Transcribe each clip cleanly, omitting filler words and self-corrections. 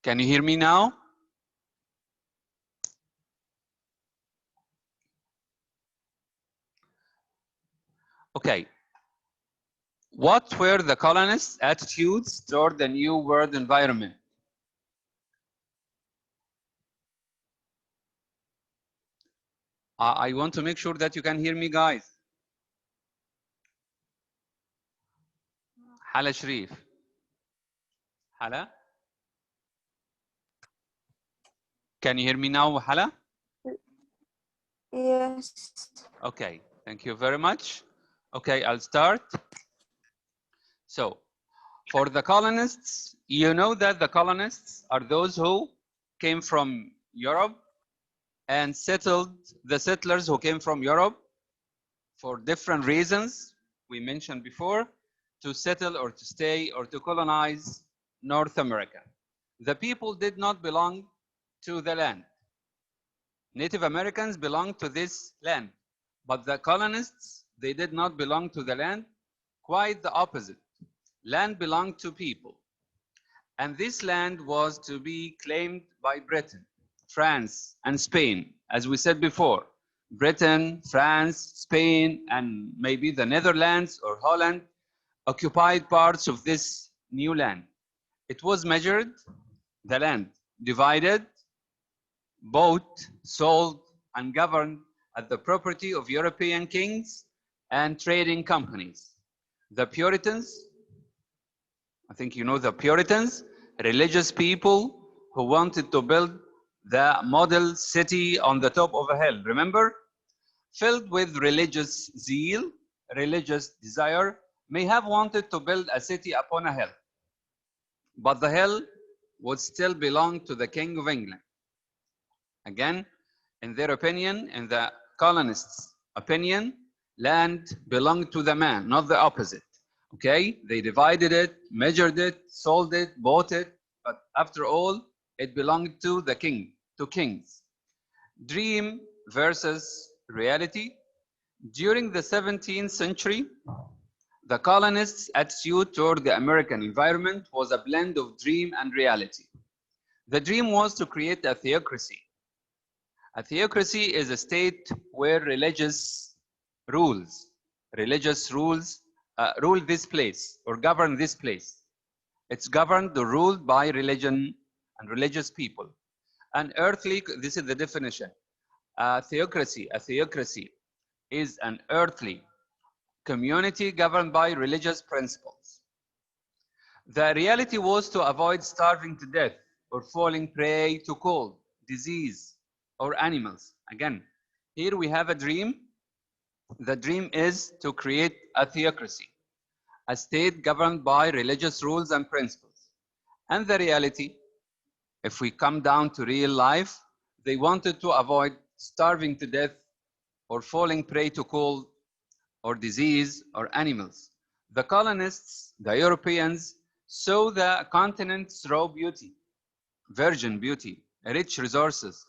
Can you hear me now? Okay. What were the colonists' attitudes toward the new world environment? I want to make sure that you can hear me, guys. Hala Sharif. Hala? Can you hear me now, Hala? Yes. Okay, thank you very much. Okay, I'll start. So, for the colonists, you know that the colonists are those who came from Europe and settled, the settlers who came from Europe for different reasons we mentioned before, to settle or to stay or to colonize North America. The people did not belong to the land. Native Americans belonged to this land, but the colonists, they did not belong to the land. Quite the opposite. Land belonged to people. And this land was to be claimed by Britain, France, and Spain. As we said before, Britain, France, Spain, and maybe the Netherlands or Holland occupied parts of this new land. It was measured, the land, divided, bought, sold, and governed as the property of European kings and trading companies. The Puritans, I think you know the Puritans, religious people who wanted to build the model city on the top of a hill, remember? Filled with religious zeal, religious desire, may have wanted to build a city upon a hill. But the hill would still belong to the King of England. Again, in their opinion, in the colonists' opinion, land belonged to the man, not the opposite. Okay, they divided it, measured it, sold it, bought it, but after all, it belonged to the king, to kings. Dream versus reality. During the 17th century, the colonists' attitude toward the American environment was a blend of dream and reality. The dream was to create a theocracy. A theocracy is a state where religious rules rule this place or govern this place. It's governed or ruled by religion and religious people. An earthly, this is the definition. A theocracy is an earthly community governed by religious principles. The reality was to avoid starving to death or falling prey to cold, disease, or animals. Again, here we have a dream. The dream is to create a theocracy, a state governed by religious rules and principles. And the reality, if we come down to real life, they wanted to avoid starving to death or falling prey to cold or disease or animals. The colonists, the Europeans, saw the continent's raw beauty, virgin beauty, rich resources,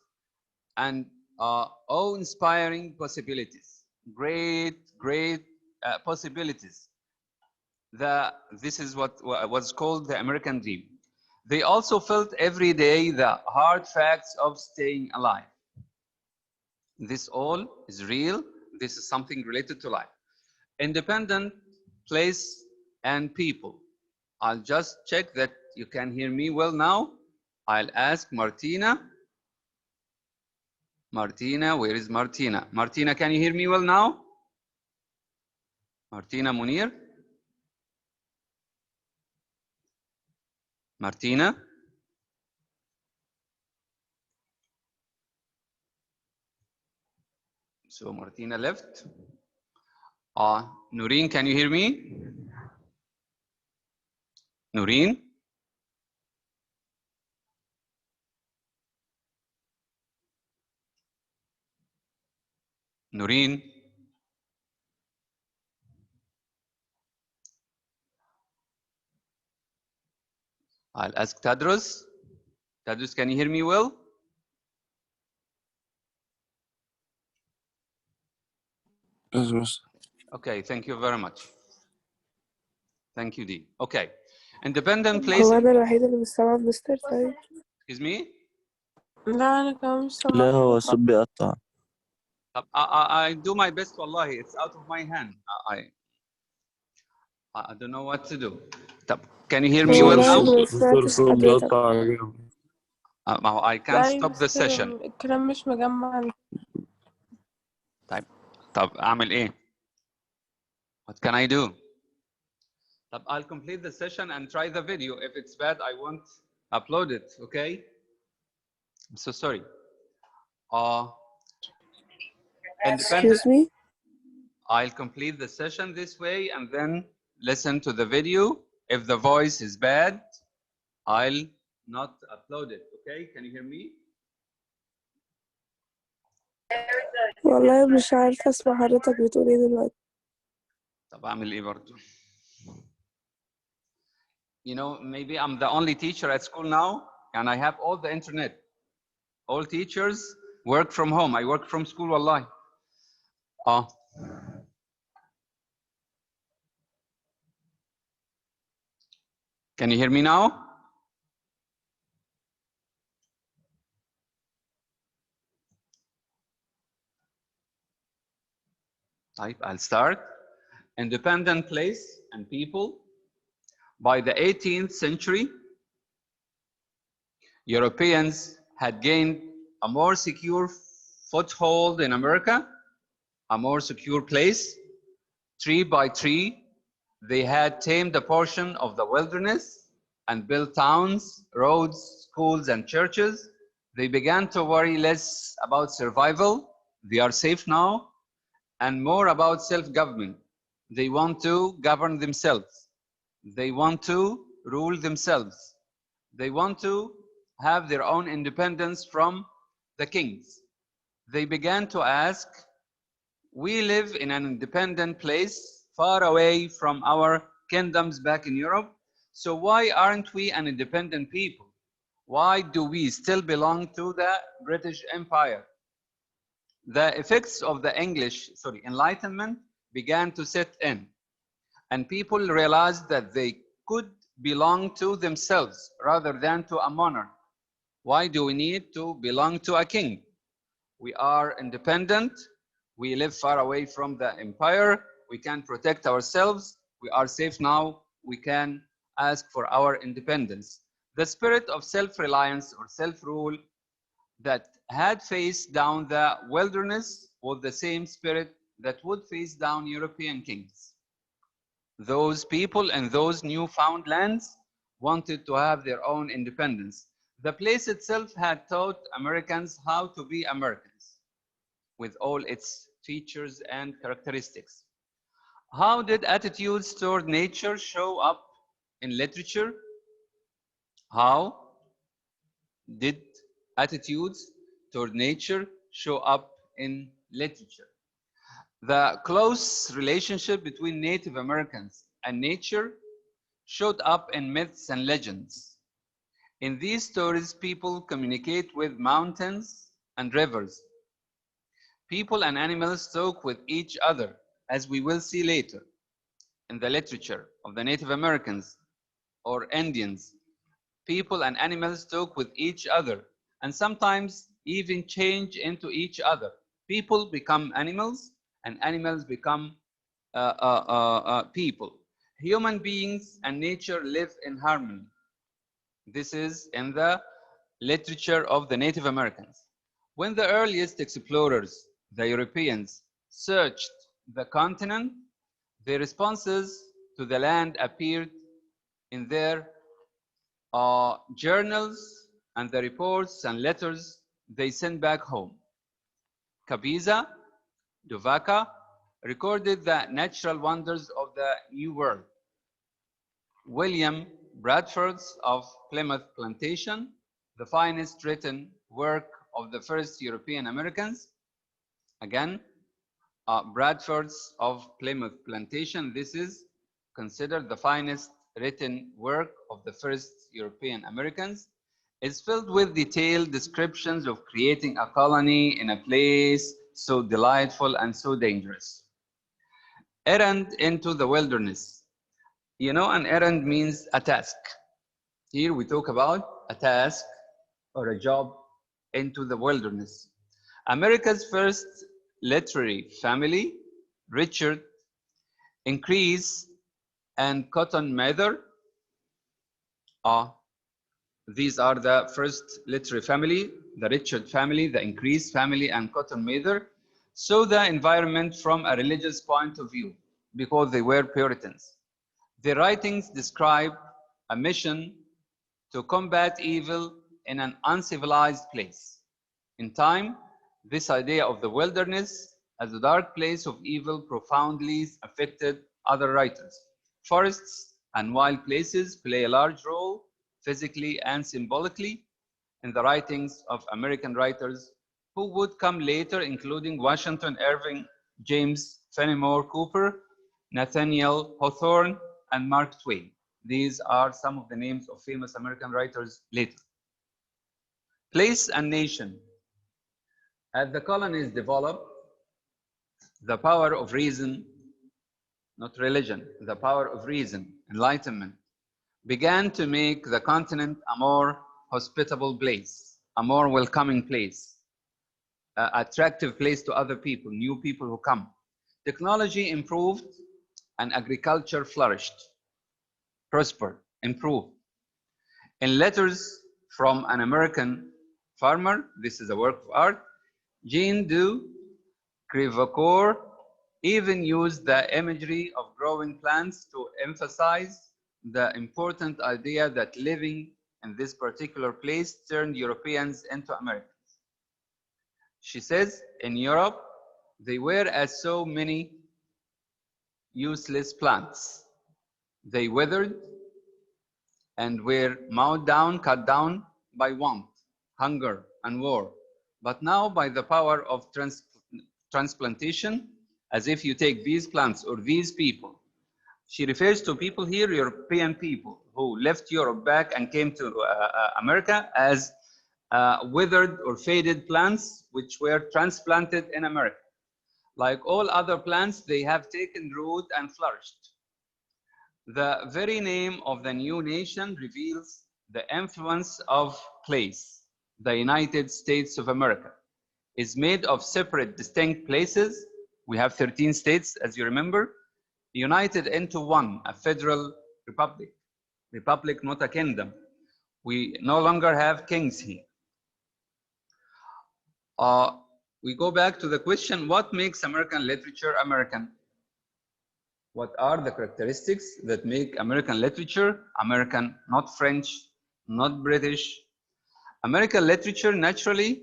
and awe-inspiring possibilities, great possibilities. This is what was called the American dream. They also felt every day the hard facts of staying alive. This all is real. This is something related to life. Independent, place, and people. I'll just check that you can hear me well now. I'll ask Martina. Martina, where is Martina? Martina, can you hear me well now? Martina Munir? Martina? So Martina left. Noreen, can you hear me? Noreen? Noreen? I'll ask Tadros. Tadros, can you hear me well? Yes. Okay, thank you very much. Thank you, Dee. Okay. Independent place. هو أنا الوحيدة اللي مش سامعة مستر طيب؟ Excuse me. لا أنا كمان مش لا هو سامعة. الصوت بيقطع. I do my best. Wallahi, it's out of my hand. I don't know what to do. Can you hear me well والله now? ما سمعتش حضرتك. I can't stop the session. الكلام مش مجمع. طب أعمل إيه؟ What can I do? I'll complete the session and try the video. If it's bad, I won't upload it. Okay? I'm so sorry. Excuse me? I'll complete the session this way and then listen to the video. If the voice is bad, I'll not upload it. Okay? Can you hear me? والله مش عارفة اسمع حضرتك بتقول ايه دلوقتي. طب أعمل إيه برضو؟ You know, maybe I'm the only teacher at school now and I have all the internet. All teachers work from home. I work from school, wallahi. Can you hear me now? I'll start. Independent place and people. By the 18th century, Europeans had gained a more secure foothold in America, a more secure place. Tree by tree, they had tamed a portion of the wilderness and built towns, roads, schools, and churches. They began to worry less about survival. They are safe now, and more about self-government. They want to govern themselves. They want to rule themselves. They want to have their own independence from the kings. They began to ask, we live in an independent place far away from our kingdoms back in Europe, so why aren't we an independent people? Why do we still belong to the British Empire? The effects of the Enlightenment began to set in, and people realized that they could belong to themselves rather than to a monarch. Why do we need to belong to a king? We are independent. We live far away from the empire. We can protect ourselves. We are safe now. We can ask for our independence. The spirit of self-reliance or self-rule that had faced down the wilderness was the same spirit that would face down European kings. Those people in those newfound lands wanted to have their own independence. The place itself had taught Americans how to be Americans with all its features and characteristics. How did attitudes toward nature show up in literature? How did attitudes toward nature show up in literature? The close relationship between Native Americans and nature showed up in myths and legends. In these stories, people communicate with mountains and rivers. People and animals talk with each other, as we will see later in the literature of the Native Americans or Indians. People and animals talk with each other and sometimes even change into each other. People become animals and animals become people. Human beings and nature live in harmony. This is in the literature of the Native Americans. When the earliest explorers, the Europeans, searched the continent, their responses to the land appeared in their journals and the reports and letters they sent back home. Cabeza, Duvaka recorded the natural wonders of the New World. William Bradford's of Plymouth Plantation, the finest written work of the first European Americans. Again, Bradford's of Plymouth Plantation, this is considered the finest written work of the first European Americans, is filled with detailed descriptions of creating a colony in a place so delightful and so dangerous. Errand into the wilderness. You know, an errand means a task. Here we talk about a task or a job into the wilderness. America's first literary family, Richard, Increase, and Cotton Mather. These are the first literary family, the Richard family, the Increase family, and Cotton Mather. Saw the environment from a religious point of view because they were Puritans. Their writings describe a mission to combat evil in an uncivilized place. In time, this idea of the wilderness as a dark place of evil profoundly affected other writers. Forests and wild places play a large role, physically and symbolically, in the writings of American writers who would come later, including Washington Irving, James Fenimore Cooper, Nathaniel Hawthorne, and Mark Twain. These are some of the names of famous American writers later. Place and nation. As the colonies developed, the power of reason, not religion, the power of reason, enlightenment, began to make the continent a more hospitable place, a more welcoming place, an attractive place to other people, new people who come. Technology improved and agriculture flourished, prospered, improved. In letters from an American farmer, this is a work of art, Jean du Crevecoeur even used the imagery of growing plants to emphasize the important idea that living in this particular place turned Europeans into Americans. She says, in Europe, they were as so many useless plants. They withered and were mowed down, cut down by want, hunger, and war. But now, by the power of transplantation, as if you take these plants or these people, she refers to people here, European people, who left Europe back and came to America as withered or faded plants, which were transplanted in America. Like all other plants, they have taken root and flourished. The very name of the new nation reveals the influence of place. The United States of America is made of separate, distinct places. We have 13 states, as you remember, united into one, a federal republic. Republic, not a kingdom. We no longer have kings here. We go back to the question, what makes American literature American? What are the characteristics that make American literature American, not French, not British? American literature naturally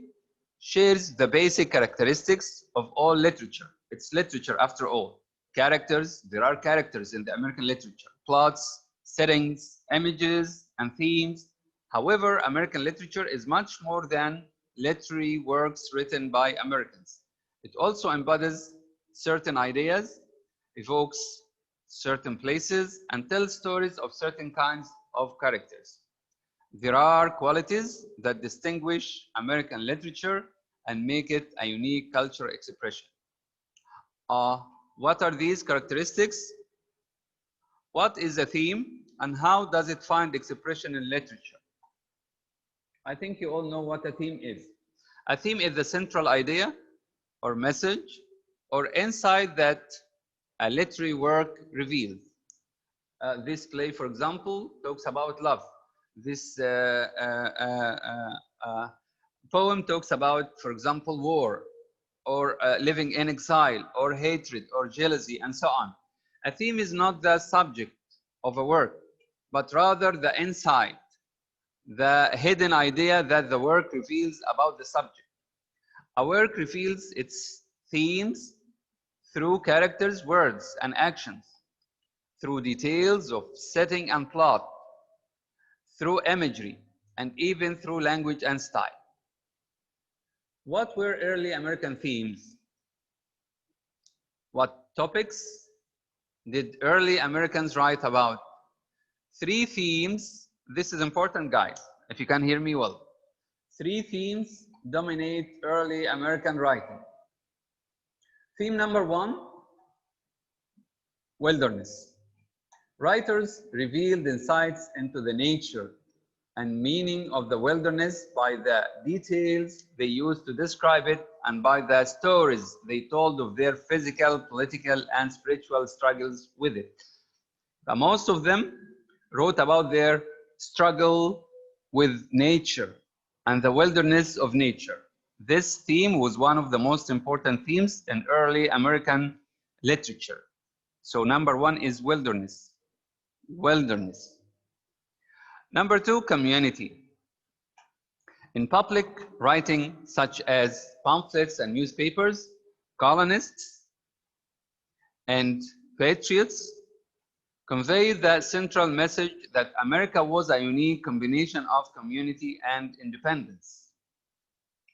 shares the basic characteristics of all literature. It's literature after all. Characters, there are characters in the American literature. Plots, settings, images, and themes. However, American literature is much more than literary works written by Americans. It also embodies certain ideas, evokes certain places, and tells stories of certain kinds of characters. There are qualities that distinguish American literature and make it a unique cultural expression. What are these characteristics? What is a theme and how does it find expression in literature? I think you all know what a theme is. A theme is the central idea or message or insight that a literary work reveals. This play, for example, talks about love. This poem talks about, for example, war, or living in exile, or hatred, or jealousy, and so on. A theme is not the subject of a work, but rather the insight, the hidden idea that the work reveals about the subject. A work reveals its themes through characters, words, and actions, through details of setting and plot, through imagery, and even through language and style. What were early American themes? What topics did early Americans write about? 3 themes. This is important, guys, if you can hear me well. 3 themes dominate early American writing. Theme number 1, wilderness. Writers revealed insights into the nature and meaning of the wilderness by the details they used to describe it and by the stories they told of their physical, political, and spiritual struggles with it. But most of them wrote about their struggle with nature and the wilderness of nature. This theme was one of the most important themes in early American literature. So number one is wilderness. Wilderness. Number two, community. In public writing, such as pamphlets and newspapers, colonists and patriots convey the central message that America was a unique combination of community and independence.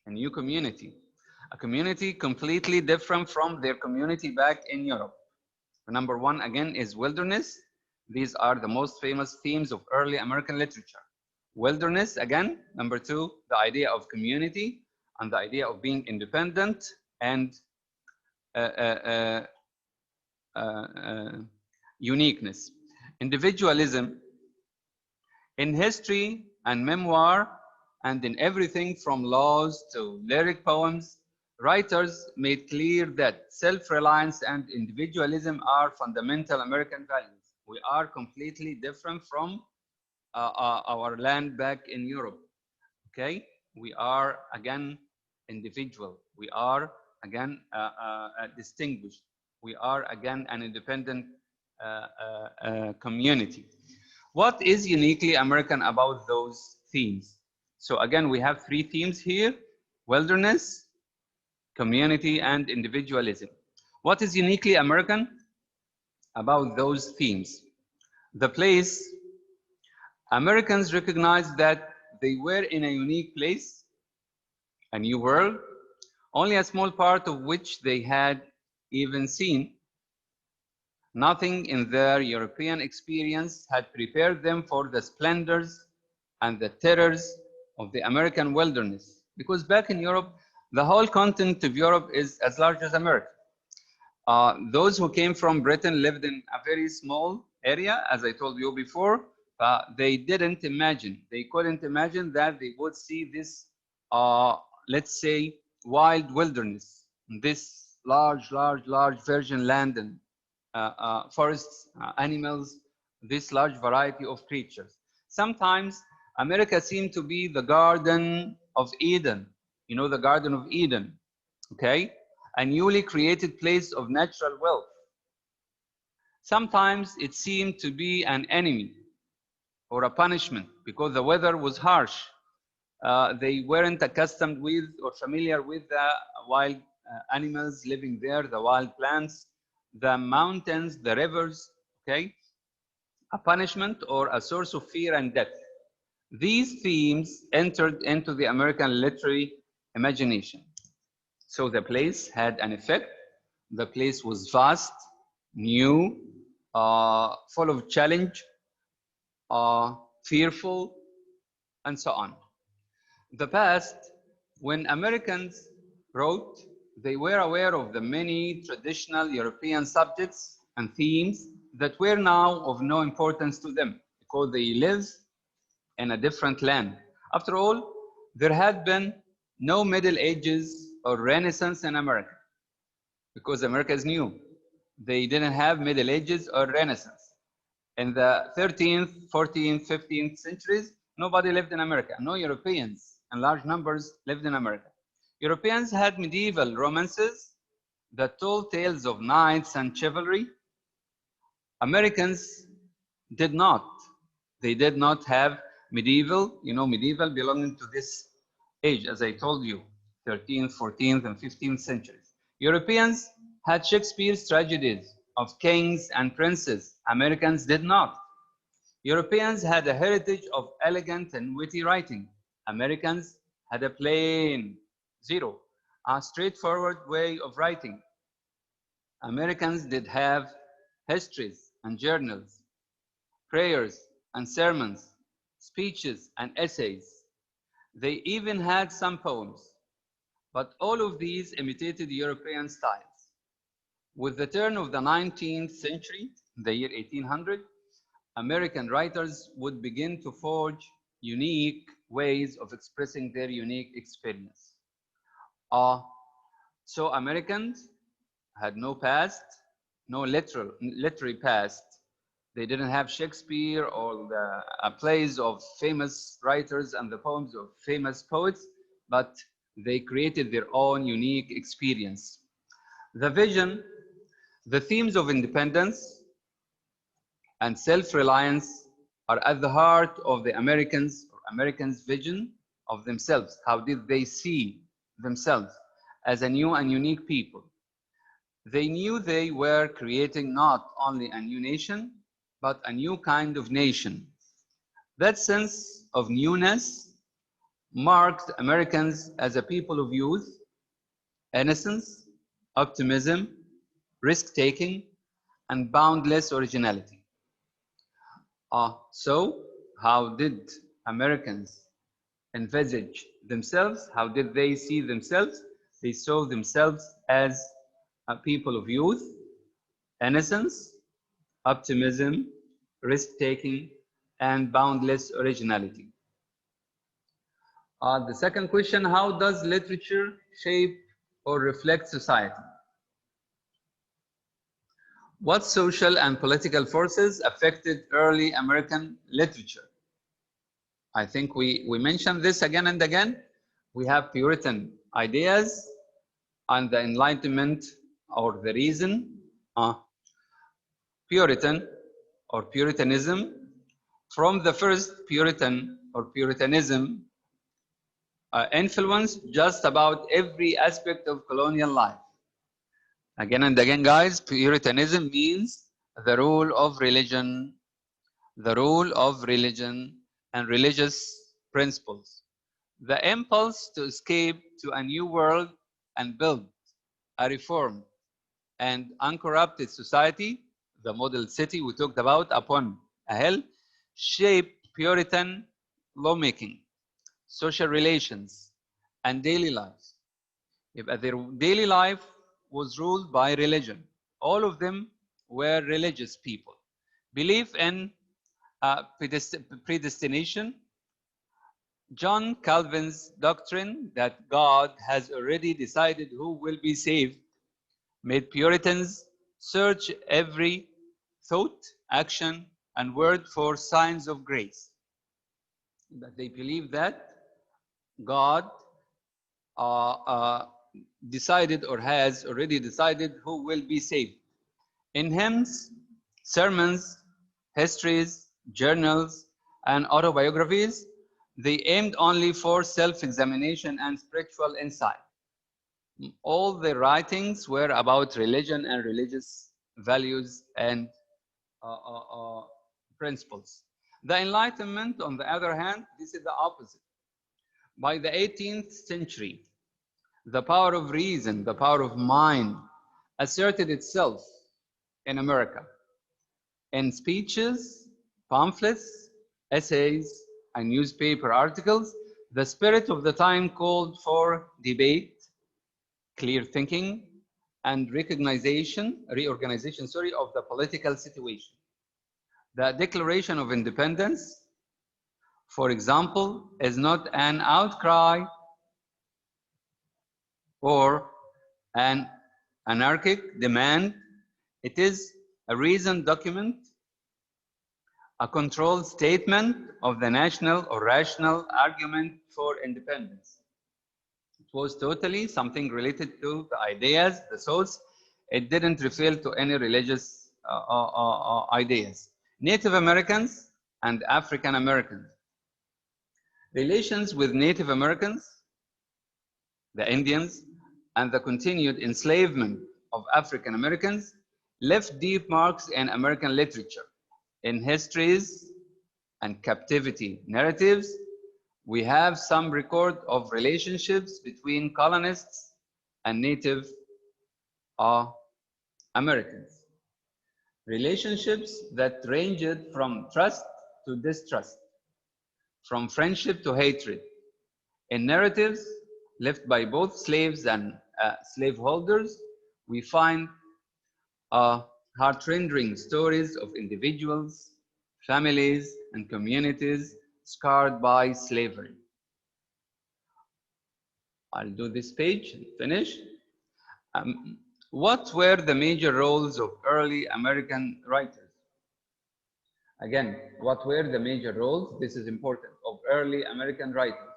A new community. A community completely different from their community back in Europe. Number one, again, is wilderness. These are the most famous themes of early American literature. Wilderness, again. Number two, the idea of community and the idea of being independent and uniqueness. Individualism in history and memoir and in everything from laws to lyric poems, writers made clear that self-reliance and individualism are fundamental American values. We are completely different from our land back in Europe. Okay, we are again individual. We are again distinguished. We are again an independent community. What is uniquely American about those themes? So again, we have three themes here: wilderness, community, and individualism. What is uniquely American about those themes? The place. Americans recognized that they were in a unique place, a new world, only a small part of which they had even seen. Nothing in their European experience had prepared them for the splendors and the terrors of the American wilderness. Because back in Europe, the whole continent of Europe is as large as America. Those who came from Britain lived in a very small area, as I told you before. They didn't imagine, they couldn't imagine that they would see this, let's say, wild wilderness, this large virgin land and forests, animals, this large variety of creatures. Sometimes America seemed to be the Garden of Eden. You know, the Garden of Eden, okay? A newly created place of natural wealth. Sometimes it seemed to be an enemy or a punishment because the weather was harsh. They weren't accustomed with or familiar with the wild animals living there, the wild plants, the mountains, the rivers, okay? A punishment or a source of fear and death. These themes entered into the American literary imagination. So the place had an effect. The place was vast, new, full of challenge, fearful, and so on. The past, when Americans wrote, they were aware of the many traditional European subjects and themes that were now of no importance to them because they live in a different land. After all, there had been no Middle Ages or Renaissance in America because America is new. They didn't have Middle Ages or Renaissance. In the 13th, 14th, 15th centuries, nobody lived in America. No Europeans in large numbers lived in America. Europeans had medieval romances that told tales of knights and chivalry. Americans did not. They did not have medieval, you know, medieval belonging to this age, as I told you, 13th, 14th, and 15th centuries. Europeans had Shakespeare's tragedies of kings and princes. Americans did not. Europeans had a heritage of elegant and witty writing. Americans had a plain, zero, a straightforward way of writing. Americans did have histories and journals, prayers and sermons, speeches and essays. They even had some poems, but all of these imitated European styles. With the turn of the 19th century, the year 1800, American writers would begin to forge unique ways of expressing their unique experience. So Americans had no past, no literary past. They didn't have Shakespeare or the plays of famous writers and the poems of famous poets, but they created their own unique experience. The vision, the themes of independence and self-reliance are at the heart of the Americans' vision of themselves. How did they see themselves as a new and unique people? They knew they were creating not only a new nation, but a new kind of nation. That sense of newness marked Americans as a people of youth, innocence, optimism, risk-taking, and boundless originality. So, how did Americans envisage themselves? How did they see themselves? They saw themselves as a people of youth, innocence, optimism, risk-taking, and boundless originality. The second question, how does literature shape or reflect society? What social and political forces affected early American literature? I think we mentioned this again and again. We have Puritan ideas and the Enlightenment, or the reason. Puritan or Puritanism, from the first Puritan or Puritanism influenced just about every aspect of colonial life. Again and again, guys, Puritanism means the rule of religion and religious principles. The impulse to escape to a new world and build a reformed and uncorrupted society, the model city we talked about upon a hill, shaped Puritan lawmaking, social relations, and daily lives. Their daily life was ruled by religion. All of them were religious people. Belief in predestination, John Calvin's doctrine that God has already decided who will be saved, made Puritans search every thought, action, and word for signs of grace. That they believe that God decided or has already decided who will be saved. In hymns, sermons, histories, journals, and autobiographies, they aimed only for self-examination and spiritual insight. All the writings were about religion and religious values and principles. The Enlightenment, on the other hand, this is the opposite. By the 18th century, the power of reason, the power of mind, asserted itself in America. In speeches, pamphlets, essays, and newspaper articles, the spirit of the time called for debate, clear thinking, and reorganization of the political situation. The Declaration of Independence, for example, is not an outcry or an anarchic demand. It is a reasoned document, a controlled statement of the national or rational argument for independence. It was totally something related to the ideas, the thoughts. It didn't refer to any religious ideas. Native Americans and African Americans. Relations with Native Americans, the Indians, and the continued enslavement of African Americans left deep marks in American literature. In histories and captivity narratives, we have some record of relationships between colonists and Native Americans. Relationships that ranged from trust to distrust, from friendship to hatred. In narratives left by both slaves and slaveholders, we find heart-rending stories of individuals, families, and communities scarred by slavery. I'll do this page and finish. What were the major roles of early American writers? Again, what were the major roles? This is important, of early American writers.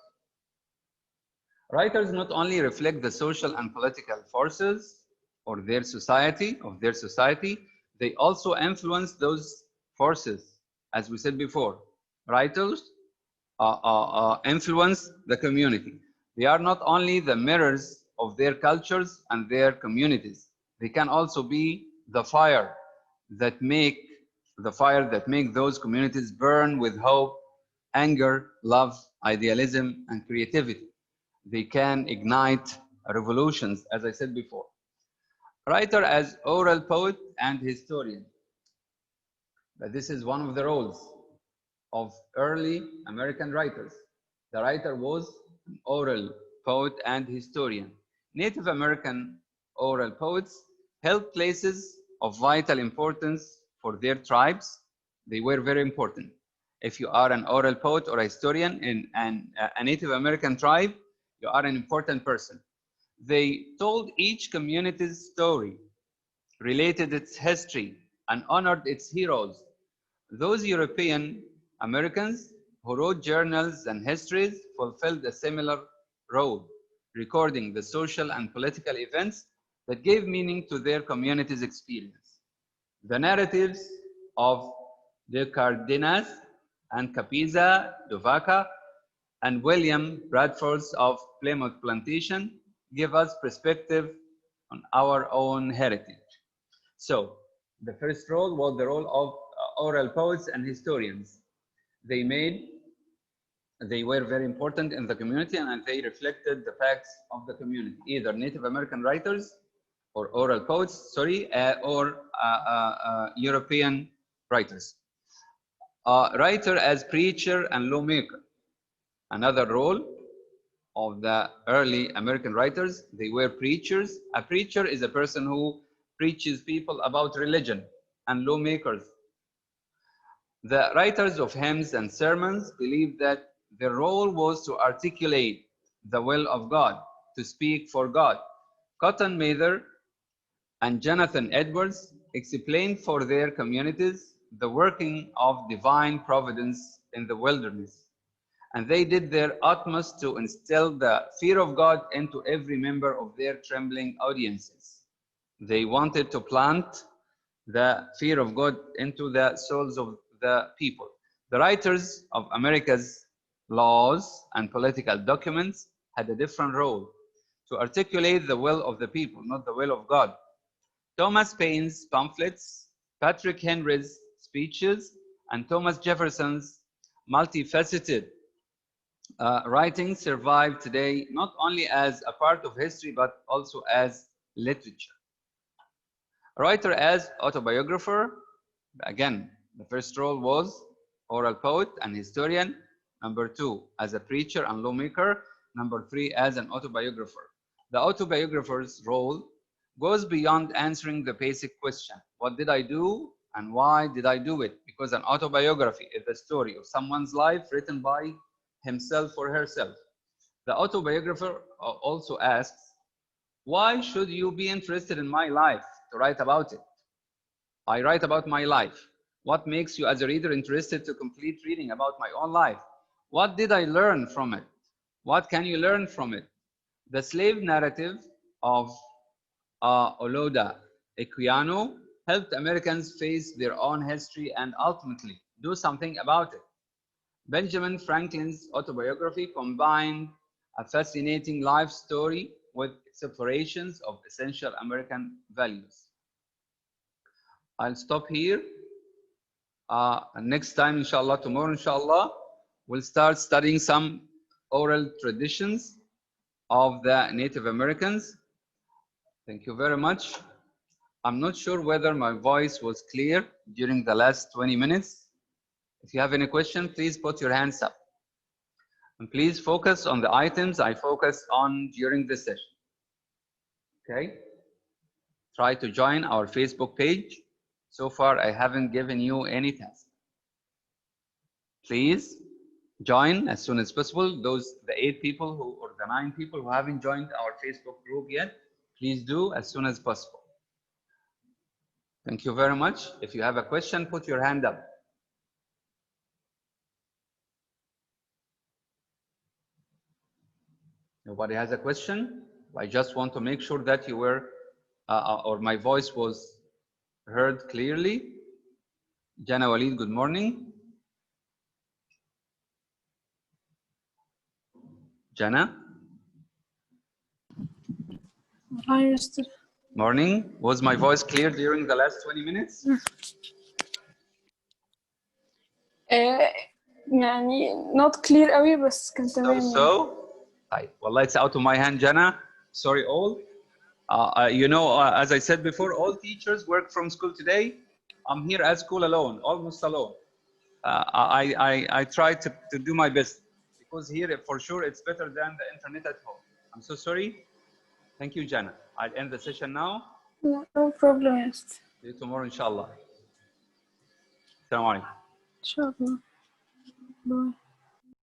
Writers not only reflect the social and political forces of their society, they also influence those forces. As we said before, writers influence the community. They are not only the mirrors of their cultures and their communities. They can also be the fire that make those communities burn with hope, anger, love, idealism, and creativity. They can ignite revolutions, as I said before. Writer as oral poet and historian. But this is one of the roles of early American writers. The writer was an oral poet and historian. Native American oral poets held places of vital importance for their tribes. They were very important. If you are an oral poet or a historian in a Native American tribe, you are an important person. They told each community's story, related its history, and honored its heroes. Those European Americans who wrote journals and histories fulfilled a similar role, recording the social and political events that gave meaning to their community's experience. The narratives of the Cardenas and Capeza, Dovaca, and William Bradford's of Plymouth Plantation give us perspective on our own heritage. So, the first role was the role of oral poets and historians. They were very important in the community, and they reflected the facts of the community, either Native American writers or oral poets, or European writers. Writer as preacher and lawmaker. Another role of the early American writers, they were preachers. A preacher is a person who preaches people about religion, and lawmakers. The writers of hymns and sermons believed that their role was to articulate the will of God, to speak for God. Cotton Mather and Jonathan Edwards explained for their communities the working of divine providence in the wilderness. And they did their utmost to instill the fear of God into every member of their trembling audiences. They wanted to plant the fear of God into the souls of the people. The writers of America's laws and political documents had a different role, to articulate the will of the people, not the will of God. Thomas Paine's pamphlets, Patrick Henry's speeches, and Thomas Jefferson's multifaceted writing survive today not only as a part of history but also as literature. A writer as autobiographer, again, the first role was oral poet and historian. Number 2, as a preacher and lawmaker. Number 3, as an autobiographer. The autobiographer's role goes beyond answering the basic question, what did I do and why did I do it? Because an autobiography is the story of someone's life written by himself or herself. The autobiographer also asks, why should you be interested in my life to write about it? I write about my life. What makes you as a reader interested to complete reading about my own life? What did I learn from it? What can you learn from it? The slave narrative of Oloda Equiano helped Americans face their own history and ultimately do something about it. Benjamin Franklin's autobiography combined a fascinating life story with explorations of essential American values. I'll stop here. Next time, inshallah, tomorrow, inshallah, we'll start studying some oral traditions of the Native Americans. Thank you very much. I'm not sure whether my voice was clear during the last 20 minutes. If you have any question, please put your hands up. And please focus on the items I focused on during this session. Okay? Try to join our Facebook page. So far, I haven't given you any task. Please join as soon as possible. The 8 people or the 9 people who haven't joined our Facebook group yet, please do as soon as possible. Thank you very much. If you have a question, put your hand up. Nobody has a question? I just want to make sure that you were, or my voice was heard clearly. Jana Walid, good morning. Jana? Hi, Mr. Morning. Was my voice clear during the last 20 minutes? يعني not clear قوي بس كان تمام يعني. So. طيب. والله it's out of my hand, Jana. Sorry all. You know, as I said before, all teachers work from school today. I'm here at school alone, almost alone. I try to do my best because here for sure it's better than the internet at home. I'm so sorry. Thank you, Jana. I'll end the session now. No problem, Mr. See you tomorrow, inshallah. Assalamu alaikum. إن شاء الله. Bye.